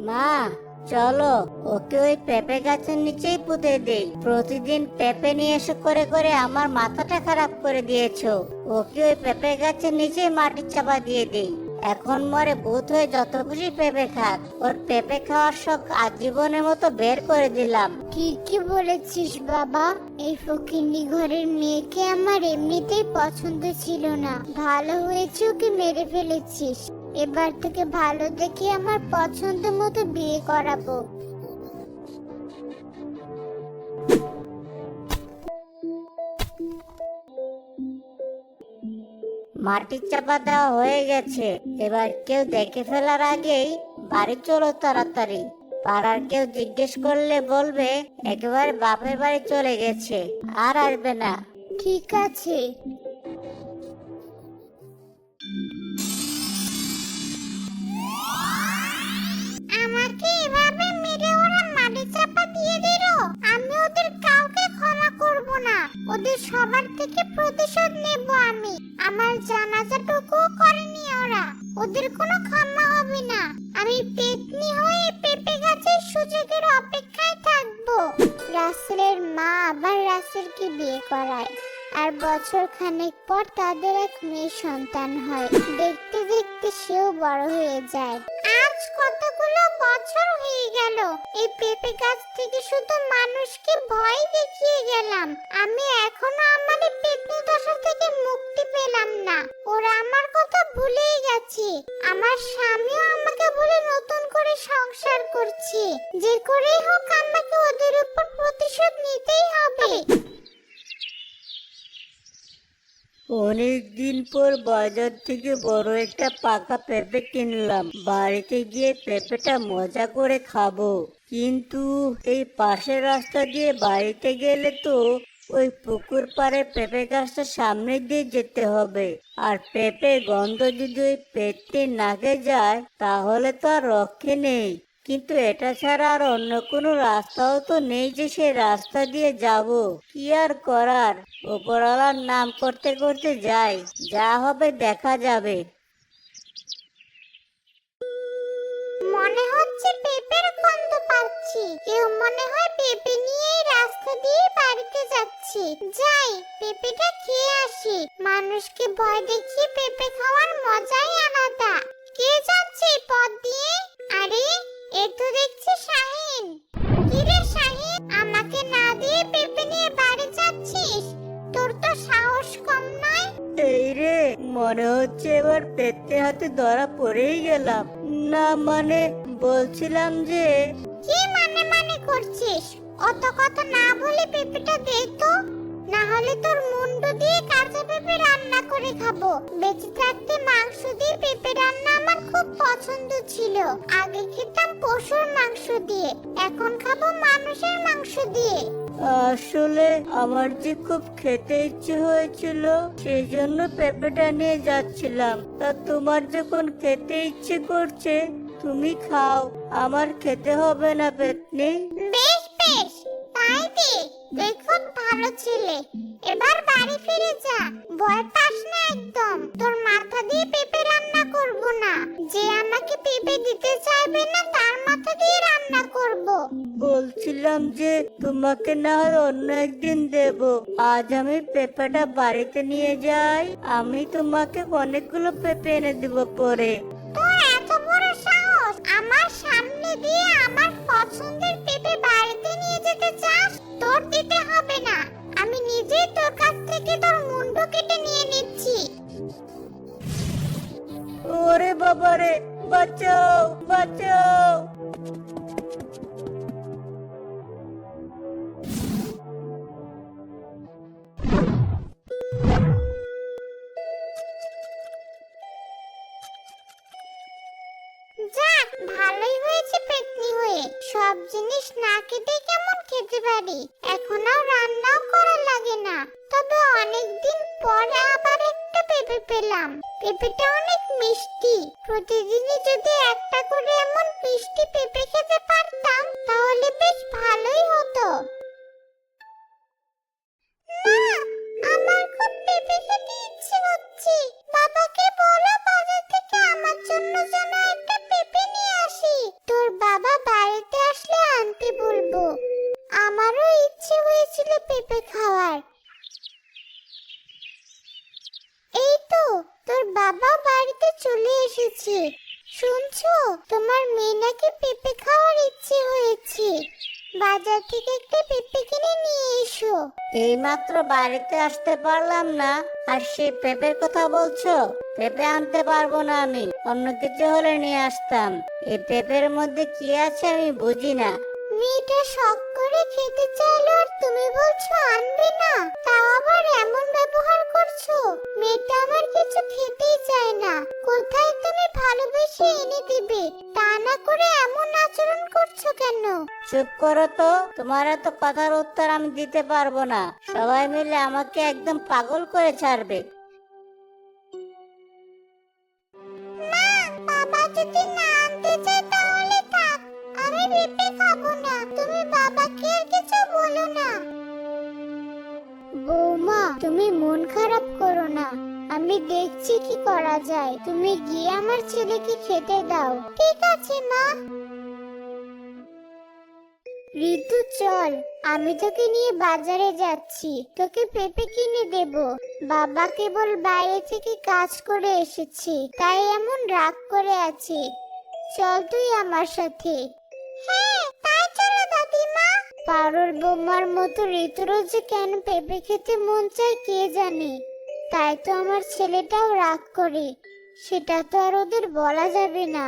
মা, চলো ওকে ওই পেঁপে গাছের নিচেই পুঁতে দেই। প্রতিদিন পেঁপে নিয়ে এসে করে করে আমার মাথাটা খারাপ করে দিয়েছো। ওকে ওই পেঁপে গাছের নিচেই মাটির চাপা দিয়ে দেই। এখন মরে ভূত হয়ে যত খুশি পেঁপে খাক। ওর পেঁপে খাওয়ার শখ আজীবনের মতো বের করে দিলাম। ঠিকই বলেছিস বাবা। এই ফকিন্নি ঘরের মেয়েকে আমার এমনিতেই পছন্দ ছিল না, ভালো হয়েছে ওকে মেরে ফেলেছিস। এবার থেকে ভালো দেখে আমার পছন্দ মতো বিয়ে করাবো। মাটির চাপা দেওয়া হয়ে গেছে। এবার কেউ দেখে ফেলার আগেই বাড়ি চলো তাড়াতাড়ি। পাড়ার কেউ জিজ্ঞেস করলে বলবে একেবারে বাপের বাড়ি চলে গেছে, আর আসবে না। ঠিক আছে। আমাকে এভাবে মেরে ওরা মাটি চাপা দিয়ে দিল। আমি ওদের কাউকে ক্ষমা করব না। ওদের সবার থেকে প্রতিশোধ নেব আমি। আমার জানাজাটুকুও করেনি ওরা। ওদের কোনো ক্ষমা হবে না। আমি পেতনি হয়ে পেঁপে গাছের সুযোগের অপেক্ষায় থাকবো। রাসেলের মা আবার রাসেলকে বিয়ে করায়, আর বছর খানেক পর তাদের এক মেয়ে সন্তান হয়। দেখতে দেখতে সেও বড় হয়ে যায়। আজ কতগুলো বছর হয়ে গেল এই পেঁপে গাছ থেকে শুধু মানুষকে ভয় দেখিয়ে গেলাম। আমি এখনো আমার এই পেতনি দশা থেকে মুক্তি পেলাম না। ওরা আমার কথা ভুলেই গেছে। আমার স্বামীও আমাকে ভুলে নতুন করে সংসার করছে। যে করেই হোক আমাকে ওদের উপর প্রতিশোধ নিতেই হবে। অনেকদিন পর বাজার থেকে বড় একটা পাকা পেঁপে কিনলাম। বাড়িতে গিয়ে পেঁপেটা মজা করে খাবো। কিন্তু এই পাশের রাস্তা দিয়ে বাড়িতে গেলে তো ওই পুকুর পাড়ে পেঁপে গাছটার সামনে দিয়ে যেতে হবে। আর পেঁপের গন্ধ যদি ওই পেটে নাকে যায় তাহলে তো আর রক্ষে নেই। কিন্তু এটা ছাড়া আর অন্য কোনো রাস্তাও তো নেই যে সেই রাস্তা দিয়ে যাব। কি আর করার, উপরওয়ালার নাম করতে করতে যাই, যা হবে দেখা যাবে। মনে হচ্ছে পেঁপের গন্ধ পাচ্ছি। কেউ মনে হয় পেঁপে নিয়ে এই রাস্তা দিয়ে বাড়িতে যাচ্ছে। যাই, পেঁপেটা খেয়ে আসি। মানুষকে ভয় দেখিয়ে পেঁপে খাওয়ার মজাই আলাদা। কে যাচ্ছে এই পথ দিয়ে? আরে, এ তো দেখছি শাহিন। কি রে শাহিন, আমাকে না দিয়ে পেঁপে নিয়ে বাড়ি যাচ্ছিস? তোর তো সাহস কম নয়। এই রে, মনে হচ্ছে এবার পেটে হাতে ধরা পড়েই গেলাম। না মানে বলছিলাম যে কি মানে মানে করছিস? অত কথা না বলে পেঁপেটা দে তো, না হলে তোর মুন্ডু দিয়ে কাঁচা পেঁপে রান্না করে খাবো। বেঁচে থাকতে মাংস দিয়ে পেঁপে রান্না আমার খুব পছন্দ ছিল। আগে খেতাম পশুর মাংস দিয়ে, এখন খাবো মানুষের মাংস দিয়ে। আসলে আমার যে খুব খেতে ইচ্ছে হয়েছিল, সেই জন্য পেঁপেটা নিয়ে যাচ্ছিলাম। তা তোমার যখন খেতে ইচ্ছে করছে তুমি খাও, আমার খেতে হবে না পেতনি। বেশ বেশ, তাই দে। তুই খুব ভালো ছেলে। এবার বাড়ি ফিরে যা, ভয় পাস না একদম। তোর মাথা দিয়ে পেঁপে রান্না করব না। যে আমাকে পেঁপে দিতে চাইবে না তার মাথা দিয়ে রান্না করব। বলছিলাম যে তোমাকে না হয় অন্য একদিন দেব। আজ আমি পেঁপেটা বাড়িতে নিয়ে যাই, আমি তোমাকে অনেকগুলো পেঁপে এনে দেব পরে। তোর এত বড় সাহস, আমার সামনে দিয়ে আমার পছন্দের পেঁপে বাড়িতে নিয়ে যেতে চাস? তোর দিতে হবে না, আমি নিজেই তোর কাছ থেকে তোর মুন্ডু কেটে নিয়ে নিচ্ছি। ওরে বাবারে, বাঁচাও বাঁচাও। যাক, ভালোই হয়েছে পেতনি হয়ে। সব জিনিস না খেতে কেমন খেতে পারি। এখন আর রান্নাও করা লাগে না। তবে অনেকদিন পরে আবার একটা পেঁপে পেলাম। পেঁপেটা অনেক মিষ্টি। প্রতিদিনই যদি একটা করে এমন মিষ্টি পেঁপে খেতে পারতাম তাহলে বেশ ভালোই হতো। মা, আমার খুব পেঁপে খেতে ইচ্ছে হচ্ছে। বাবাকে বলো বাজার থেকে আমার জন্য যেন একটা পেঁপে নিয়ে আসি। তোর বাবা এইমাত্র বাড়িতে আসতে পারলাম না, আর সে পেঁপের কথা বলছো? পেঁপে আনতে পারবো না আমি, অন্য কিছু হলে নিয়ে আসতাম। এই পেঁপের মধ্যে কি আছে আমি বুঝি না। মেয়েটা শখ করে খেতে চাইলো আর তুমি বলছো আনবে না, তাও আবার এমন ব্যবহার করছো। মেয়েটা আমার কিছু খেতেই চায় না, কোথায় তুমি ভালোবেসে এনে দিবে, তা না করে এমন আচরণ করছো কেন? চুপ করো তো, তোমার এত কথার উত্তর আমি দিতে পারবো না। সবাই মিলে আমাকে একদম পাগল করে ছাড়বে। মা, বাবা যদি না আনতে চায় তাহলে থাক, আমি পেঁপে খাবো না। তুমি বাবাকে আর কিছু বলো না। বৌমা, তুমি মন খারাপ করো না, আমি দেখছি কি করা যায়। তুমি গিয়ে আমার ছেলেকে খেতে দাও। ঠিক আছে মা। ঋতু চল, আমি তোকে নিয়ে বাজারে যাচ্ছি, তোকে পেঁপে কিনে দেব। বাবা কেবল বাইরে থেকে কাজ করে এসেছে, তাই এমন রাগ করে আছে। চল তুই আমার সাথে। হ্যাঁ, তাই চলো দাদিমা। পারুল বোমার মতো ঋতুরও যে কেন পেঁপে খেতে মন চায় কে জানে। তাই তো আমার ছেলেটাও রাগ করে, সেটা তো আর ওদের বলা যাবে না,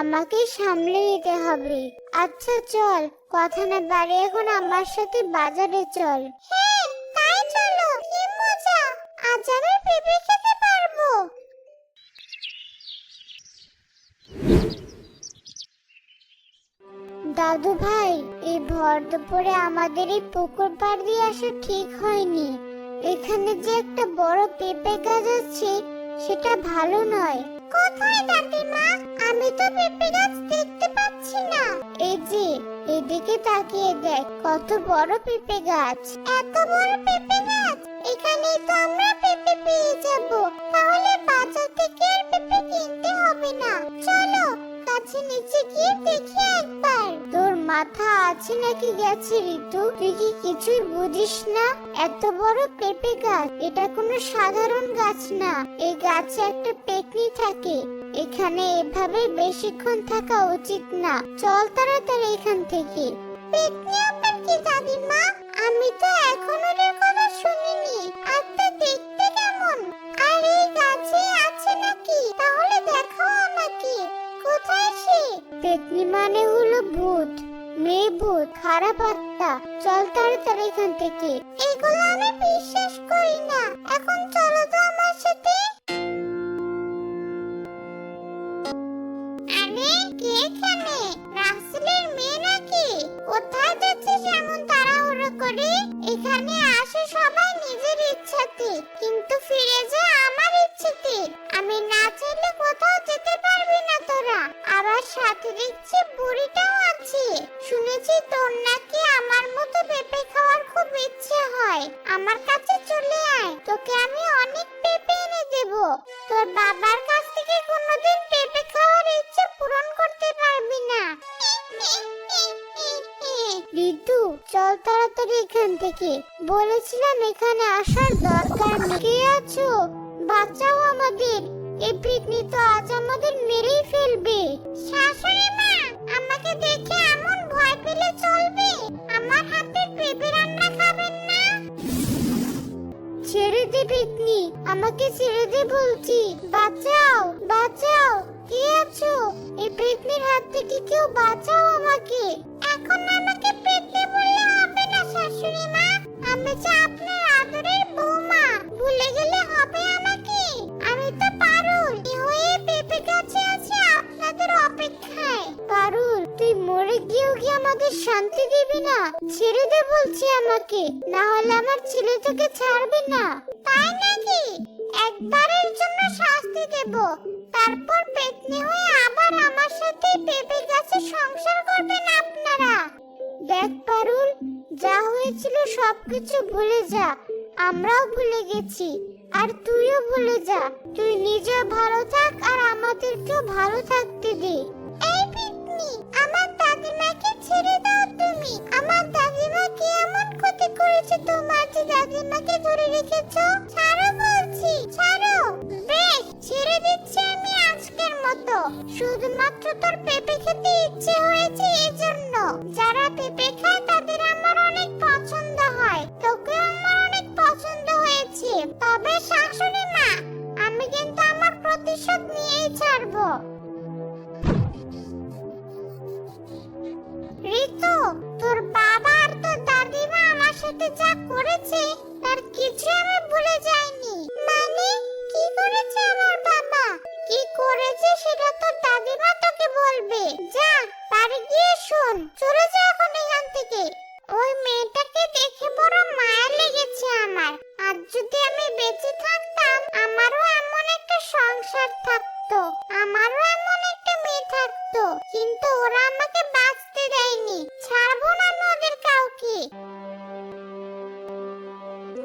আমাকে সামলে নিতে হবে। আচ্ছা চল, কথা না বাড়ি এখন আমার সাথে বাজারে চল। হ্যাঁ, তাই চলো। কি মজা, আজ আমি পেঁপে খেতে পারবো। দাদু ভাই, এই ভর দুপুরে আমাদের এই পুকুর পাড় দিয়ে আসা ঠিক হয়নি। এখানে যে একটা বড় পেঁপে গাছ আছে, সেটা ভালো নয়। কোথায় দাদিমা? আমি তো পেঁপে গাছ দেখতে পাচ্ছি না। এই যে, এদিকে তাকিয়ে দেখ, কত বড় পেঁপে গাছ। এত বড় পেঁপে গাছ, এখানেই তো আমরা পেঁপে পেয়ে যাব। তাহলে বাজার থেকে আর পেঁপে কিনতে হবে না। চলো, কাছে নিচে গিয়ে দেখি একবার। তোর মাথা আছে নাকি গেছে ঋতু? তুই কি কিছুই বুঝিস না? এত বড় পেঁপে গাছ, এটা কোনো সাধারণ গাছ না। এই গাছে একটা পেতনি থাকে, এখানে এভাবে বেশিক্ষণ থাকা উচিত না। চল তাড়াতাড়ি এখান থেকে। পেতনি আবার কি দাদিমা? আমি তো এখন ওদের কথা শুনিনি। আর তা দেখতে কেমন? আর এই গাছে আছে নাকি? তাহলে দেখাও আমাকে। কোথায় সে? পেতনি মানে হলো ভূত, মেয়ে ভূত, খারাপ আত্মা। চল তাড়াতাড়ি এখান থেকে। এগুলো আমি বিশ্বাস করি না। এখন চলো তো আমার সাথে। আরে, কে এখানে? রাসেলের মেয়ে নাকি? কোথায় যাচ্ছিস এমন তাড়াহুড়ো করে? এখানে আসে সবাই নিজের ইচ্ছাতে, কিন্তু ফিরে যায় আমার ইচ্ছাতে। আমি না চাইলে কোথাও যেতে পারবি না তোরা। আবার সাথে দেখছি বুড়িটাও আছে। শুনেছি তোর নাকি আমার মতো পেঁপে খাওয়ার খুব ইচ্ছে হয়। আমার কাছে চলে আয়, তোকে আমি অনেক পেঁপে এনে দেব। তোর বাবার কাছ থেকে কোনোদিন পেঁপে খাওয়ার ইচ্ছে পূরণ করতে পারবি না। ঋতু, চল তাড়াতাড়ি এখান থেকে। বলেছিলাম এখানে আসার দরকার নেই। কে আছো? বাঁচাও আমাদের, এই পেতনি তো আজ আমাদের মেরেই ফেলবে। শাশুড়ি মা, আমাকে দেখে এমন ভয় পেলে চলবে? আমার হাতের পেঁপে রান্না খাবেন না? ছেড়ে দে পেতনি, আমাকে ছেড়ে দে বলছি। বাঁচাও, বাঁচাও। কে আছো? এই পেতনির হাত থেকে কেউ বাঁচাও আমাকে। এখন আমাকে পেতনি বললে হবে না শাশুড়ি মা, আমি যে আপনার আদরের বৌমা। ভুলে গেলে হবে আমাকে? আমি তো পারুল, এ হয়ে পেঁপে গাছে আছে আপনাদের অপেক্ষায়। পারুল, তুই মরে গিয়েও কি আমাদের শান্তি দিবি না? ছেড়ে দে বলছি আমাকে, না হলে আমার ছেলে তোকে ছাড়বে না। তাই নাকি? একবারের জন্য শাস্তি দেব, তারপর পেতনি হয়ে আবার আমার সাথে পেঁপে গাছে সংসার করবেন আপনারা। দেখ পারুল, যা হয়েছিল সবকিছু ভুলে যা। আমরাও ভুলে গেছি, আর তুইও ভুলে যা। তুই নিজে ভালো থাক আর আমাদেরকেও ভালো থাকতে দে। এই পেতনি, আমার দাদিমাকে ছেড়ে দাও তুমি। আমার দাদিমা কি এমন ক্ষতি করেছে তোমার যে দাদিমাকে ধরে রেখেছো? ছাড়ো বলছি, ছাড়ো। বেশ, ছেড়ে দিচ্ছি আমি আজকের মতো। শুধুমাত্র তোর পেঁপে খেতে ইচ্ছে হয়েছে এজন্য। যারা পেঁপে খায় তাদের আমার অনেক পছন্দ হয়, তোকেও প্রতিশোধ নিয়েই ছাড়বো। ঋতু, তোর বাবা আর তোর দাদিমা আমার সাথে যা করেছে তার কিছু আমি ভুলে যাইনি। মানে কি করেছে আমার বাবা? কি করেছে সেটা তোর দাদিমা তোকে বলবে। যা বাড়ি গিয়ে শোন। চলে যা এখন এখান থেকে। ওই মেয়েটাকে দেখে বড় মায়া লেগেছে আমার। আর যদি আমি বেঁচে থাকতাম আমারও এমন একটা সংসার থাকতো, আমারও এমন একটা মেয়ে থাকতো, কিন্তু ওরা আমাকে বাঁচতে দেয়নি। ছাড়বো না আমি ওদের কাউকে।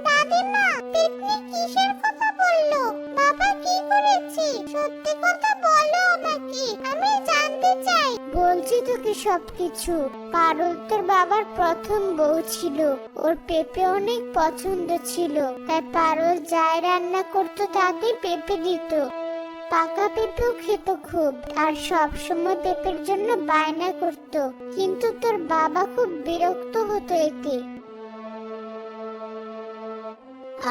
দাদিমা, পেতনি কিসের কথা বললো? বাবা কি করেছে? সত্যি কথা বলো আমাকে, আমি জানতে চাই। বলছি তোকে সবকিছু। পারুল তোর বাবার প্রথম বউ ছিল। ওর পেঁপে অনেক পছন্দ ছিল, তাই পারুল যাই রান্না করতো তাতে পেঁপে দিত। পাকা পেঁপেও খেত খুব, আর সব সময় পেঁপের জন্য বায়না করত। কিন্তু তোর বাবা খুব বিরক্ত হতো এতে।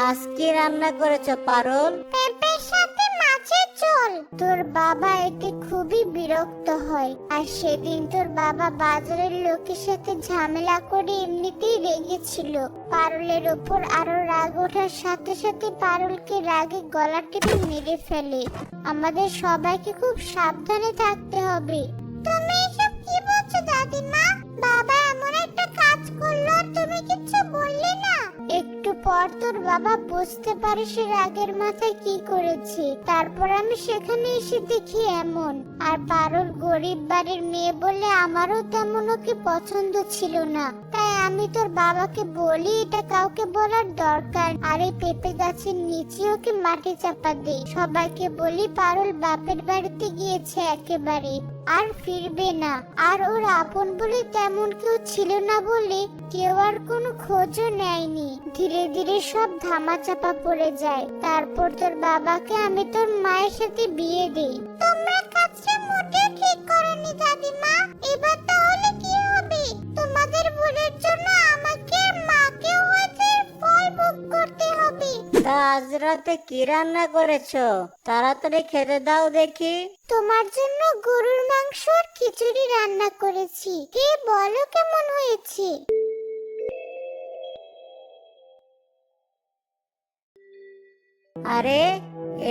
আজ কি রান্না করেছো পারুল? পেঁপের সাথে মাছের ঝোল। তোর বাবা এতে খুবই বিরক্ত হয়, আর সেদিন তোর বাবা বাজারের লোকের সাথে ঝামেলা করে এমনিতেই রেগেছিল। পারুলের ওপর আরো রাগ ওঠার সাথে সাথে পারুলকে রাগে গলা টিপে মেরে ফেলে। আমাদের সবাইকে খুব সাবধানে থাকতে হবে। তুমি এসব কি বলছো দাদিমা? বাবা এমন একটা কাজ করলো আর তুমি কিছু বললে না? একটু পর তোর বাবা বুঝতে পারে সে রাগের মাথায় কি করেছে। তারপর আমি সেখানে এসে দেখি এমন। আর পারুল গরিব বাড়ির মেয়ে বলে আমারও তেমন ওকে পছন্দ ছিল না। তাই আমি তোর বাবাকে বলি এটা কাউকে বলার দরকার, আর এই পেঁপে গাছের নিচে ওকে মাটি চাপা দেই। সবাইকে বলি পারুল বাপের বাড়িতে গিয়েছে একেবারে, আর ফিরবে না। আর ওর আপন বলে তেমন কেউ ছিল না বলে কেউ আর কোনো খোঁজও নেয়নি। ধীরে ধীরে সব ধামাচাপা পড়ে যায়। তারপর তোর বাবাকে আমি তোর মায়ের সাথে বিয়ে দেই। তোমরা কাজটা মোটেও ঠিক করোনি দাদিমা। এবার তাহলে কি হবে? তোমাদের ভুলের জন্য আমাকে আর মাকেও হয়তো এর ফল ভোগ করতে হবে। তা আজ রাতে কি রান্না করেছো? তাড়াতাড়ি খেতে দাও দেখি। তোমার জন্য গরুর মাংস আর খিচুড়ি রান্না করেছি। কে বলো কেমন হয়েছে? আরে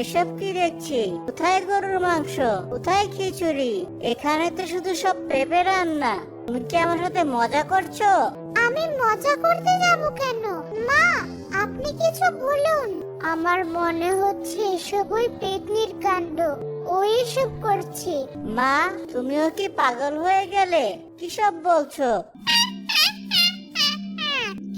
এসব কি দেখছি? কোথায় গরুর মাংস, কোথায় খিচুড়ি? এখানে তো শুধু সব পেঁপে রান্না। তুমি কি আমার সাথে মজা করছো? আমি মজা করতে যাব কেন? মা, আপনি কিছু বলুন। আমার মনে হচ্ছে এসব ওই পেতনির কাণ্ড। ও এসব করছে। মা, তুমিও কি পাগল হয়ে গেলে? কি সব বলছো?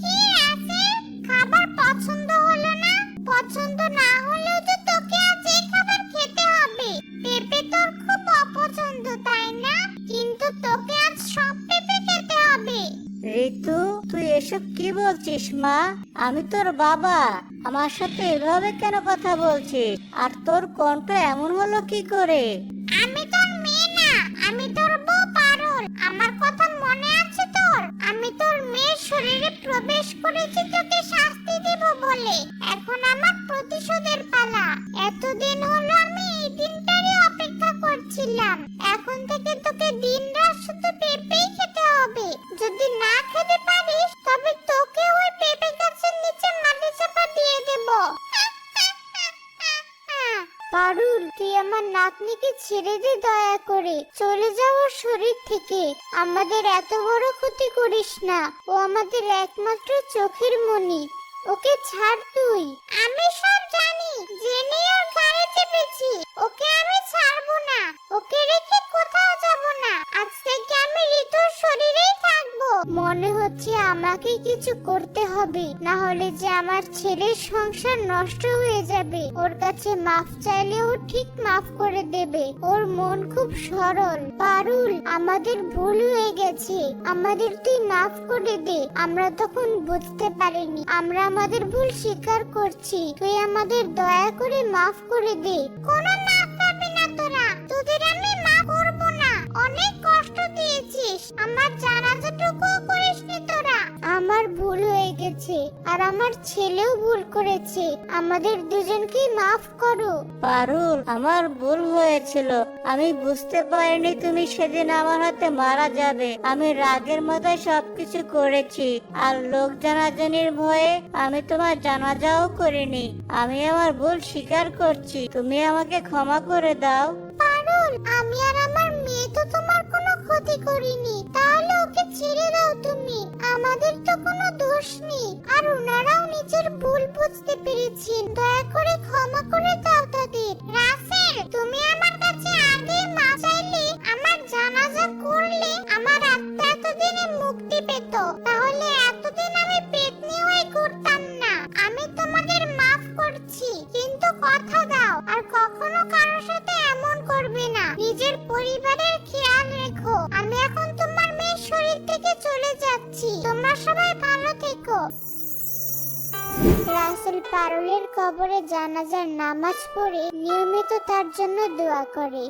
কি আছে? খাবার পছন্দ হলো না? পছন্দ না হলেও তো তোকে আজ এই খাবার খেতে হবে। পেঁপে তোর খুব অপছন্দ তাই না? কিন্তু তোকে আজ সব পেঁপে খেতে হবে। ঋতু, তুই এসব কি বলছিস মা? আমি তোর বাবা, আমার সাথে এভাবে কেন কথা বলছিস? আর তোর কণ্ঠ এমন হলো কি করে? আমি তোর মেয়ে না, আমি তোর বউ পারুল। আমার কথা মনে আছে তোর? আমি তোর মেয়ের শরীরে প্রবেশ করেছি তোকে শাস্তি দেব বলে। এখন আমার প্রতিশোধের পালা। এতদিন হলো আমি এই দিনটারই অপেক্ষা করছিলাম। এখন থেকে তোকে দিনরাত শুধু পেঁপেই খেতে হবে। যদি না খেতে পারিস তবে তোকে ওই পেঁপে গাছের নিচে মাটি চাপা দিয়ে দেব। পারুল, তুই আমার নাতনিকে ছেড়ে দে দয়া করে। চলে যাও ওর শরীর থেকে। আমাদের এত বড় ক্ষতি করিস না। ও আমাদের একমাত্র চোখের মণি। ওকে ছাড় তুই। আমি সব জানি, জেনে ওর ঘাড়ে চেপেছি। ওকে আমি ছাড়বো না। ওকে রেখে কোথাও যাব না। আজ থেকে আমি ঋতুর শরীরেই থাকবো। মনে হচ্ছে আমাকে কিছু করতে হবে, না হলে যে আমার ছেলের সংসার নষ্ট হয়ে যাবে। ওর কাছে মাফ চাইলে ও ঠিক মাফ করে দেবে। ওর মন খুব সরল। পারুল, আমাদের ভুল হয়ে গেছে। আমাদের তুই মাফ করে দে। আমরা তখন বুঝতে পারিনি। আমরা আমাদের ভুল স্বীকার করছি। তুই আমাদের দয়া করে মাফ করে দে। কোনো মাফ পাবি না তোরা। তোদের আমি মাফ করব না। অনেক কষ্ট দিয়েছিস। আমার জানাজাটুকুও করিসনি তোরা। আমার ভুল হয়ে গেছে। করেছে আর আমার ছেলেও ভুল করেছে। আমাদের দুজনকেই মাফ করো। পারুল, আমার ভুল হয়েছিল। আমি বুঝতে পারিনি তুমি সেদিন আমার হাতে মারা যাবে। আমি রাগের মাথায় সবকিছু করেছি, আর লোক জানাজানির ভয়ে আমি তোমার জানাজাও করিনি। আমি আমার ভুল স্বীকার করছি, তুমি আমাকে ক্ষমা করে দাও। পারুল, আমি আর আমার মেয়ে তো তোমার কোনো ক্ষতি করিনি, তাহলে ওকে ছেড়ে দাও তুমি। আমাদের তো কোনো দোষ নেই, আর ওনারাও নিজের ভুল বুঝতে পেরেছেন। দয়া করে ক্ষমা করে দাও তাদের। রাসেল, তুমি আমার কাছে আগে মাপ চাইলে, আমার জানাজা করলে আমার আত্মা এতদিনে মুক্তি পেত। তাহলে এতদিন আমি পেতনি হয়ে ঘুরতাম না। আমি তোমাদের মাফ করছি, কিন্তু কথা দাও আর কখনো কারোর সাথে এমন করবে না। নিজের পরিবারের খেয়াল রেখো। আমি এখন তোমার মেয়ের শরীর থেকে চলে যাচ্ছি। তোমরা সবাই ভালো থেকো। রাসেল পারুলের কবরে জানাজার নামাজ পড়ে নিয়মিত তার জন্য দোয়া করে,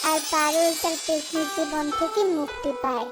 আর পারুল তার পেতনির জীবন থেকে মুক্তি পায়।